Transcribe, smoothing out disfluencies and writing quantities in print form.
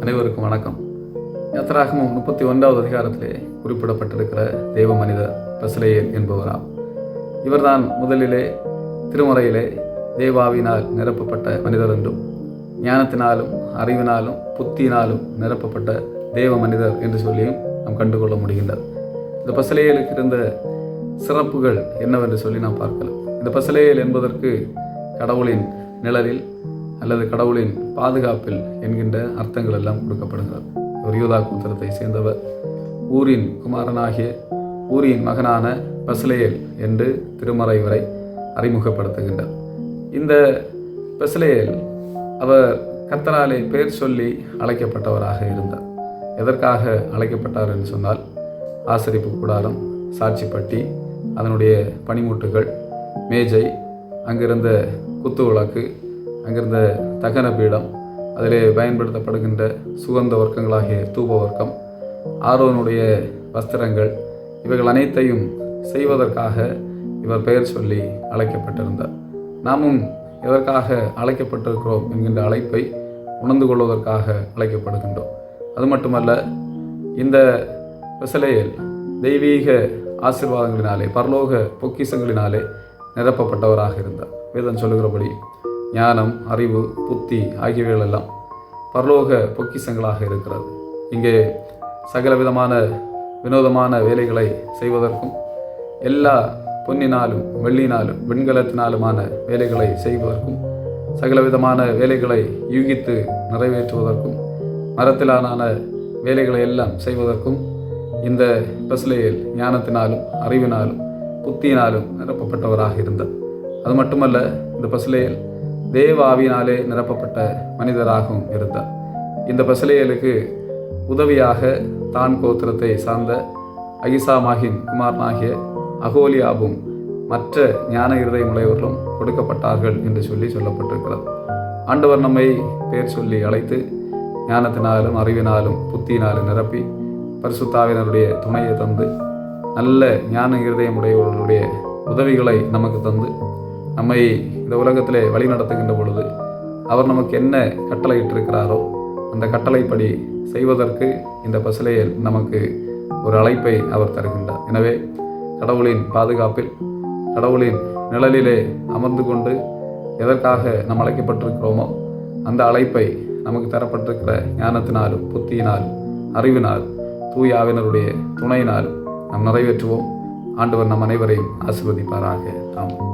அனைவருக்கும் வணக்கம். யாத்திராகமம் 31வது அதிகாரத்திலே குறிப்பிடப்பட்டிருக்கிற தெய்வ மனிதர் பெசலேயேல் என்பவராம். இவர்தான் முதலிலே திருமறையிலே தேவாவினால் நிரப்பப்பட்ட மனிதர் என்றும், ஞானத்தினாலும் அறிவினாலும் புத்தியினாலும் நிரப்பப்பட்ட தேவ மனிதர் என்று சொல்லியும் நாம் கண்டுகொள்ள முடிகின்றது. இந்த பெசலேயேலுக்கு இருந்த சிறப்புகள் என்னவென்று சொல்லி நாம் பார்க்கலாம். இந்த பெசலேயேல் என்பதற்கு கடவுளின் நிழலில் அல்லது கடவுளின் பாதுகாப்பில் என்கின்ற அர்த்தங்கள் எல்லாம் கொடுக்கப்படுகிறது. ஒரு யூதா கோத்திரத்தை சேர்ந்தவர், ஊரின் குமாரனாகிய ஊரின் மகனான பெசலேயேல் என்று திருமறை வரை அறிமுகப்படுத்துகின்றார். இந்த பெசலேயேல் அவர் கர்த்தராலே பெயர் சொல்லி அழைக்கப்பட்டவராக இருந்தார். எதற்காக அழைக்கப்பட்டார் என்று சொன்னால், ஆசரிப்பு கூடாரம், சாட்சிப்பட்டி, அதனுடைய பனிமூட்டுகள், மேஜை, அங்கிருந்த குத்து விளக்கு, அங்கிருந்த தகன பீடம், அதிலே பயன்படுத்தப்படுகின்ற சுகந்த வர்க்கங்களாகிய தூப வர்க்கம், ஆரோனுடைய வஸ்திரங்கள், இவைகள் அனைத்தையும் செய்வதற்காக இவர் பெயர் சொல்லி அழைக்கப்பட்டிருந்தார். நாமும் எதற்காக அழைக்கப்பட்டிருக்கிறோம் என்கின்ற அழைப்பை உணர்ந்து கொள்வதற்காக அழைக்கப்படுகின்றோம். அது மட்டுமல்ல, இந்த பெசலேயேல் தெய்வீக ஆசீர்வாதங்களினாலே, பரலோக பொக்கிஷங்களினாலே நிரப்பப்பட்டவராக இருந்தார். வேதம் சொல்லுகிறபடி ஞானம், அறிவு, புத்தி ஆகியவைகள் எல்லாம் பரலோக பொக்கிஷங்களாக இருக்கிறது. இங்கே சகல விதமான வினோதமான வேலைகளை செய்வதற்கும், எல்லா பொன்னினாலும் வெள்ளினாலும் வெண்கலத்தினாலுமான வேலைகளை செய்வதற்கும், சகல விதமான வேலைகளை யூகித்து நிறைவேற்றுவதற்கும், மரத்திலான வேலைகளை எல்லாம் செய்வதற்கும் இந்த பெசலேயேல் ஞானத்தினாலும் அறிவினாலும் புத்தியினாலும் நிரப்பப்பட்டவராக இருந்தார். அது மட்டுமல்ல, இந்த பெசலேயேல் தேவ ஆவியினாலே நிரப்பப்பட்ட மனிதராகவும் இருந்தார். இந்த பெசலேயேலுக்கு உதவியாக தான் கோத்திரத்தை சார்ந்த அகிசாமாகின் குமாரனாகிய அகோலியாபும் மற்ற ஞான இருதயம் உடையவர்களும் கொடுக்கப்பட்டார்கள் என்று சொல்லப்பட்டிருக்கிறது. ஆண்டவர் நம்மை பேர் சொல்லி அழைத்து ஞானத்தினாலும் அறிவினாலும் புத்தியினாலும் நிரப்பி பரிசுத்தாவினருடைய துணையை தந்து நல்ல ஞான இருதயம் உடையவர்களுடைய உதவிகளை நமக்கு தந்து நம்மை இந்த உலகத்திலே வழி நடத்துகின்ற பொழுது அவர் நமக்கு என்ன கட்டளையிட்டிருக்கிறாரோ அந்த கட்டளைப்படி செய்வதற்கு இந்த பெசலேயேல் நமக்கு ஒரு அழைப்பை அவர் தருகின்றார். எனவே கடவுளின் பாதுகாப்பில், கடவுளின் நிழலிலே அமர்ந்து கொண்டு எதற்காக நாம் அழைக்கப்பட்டிருக்கிறோமோ அந்த அழைப்பை நமக்கு தரப்பட்டிருக்கிற ஞானத்தினாலும் புத்தியினாலும் அறிவினாலும் தூய ஆவியினருடைய துணையினாலும் நாம் நிறைவேற்றுவோம். ஆண்டவர் நம் அனைவரையும் ஆசீர்வதிப்பாராக. ஆமாம்.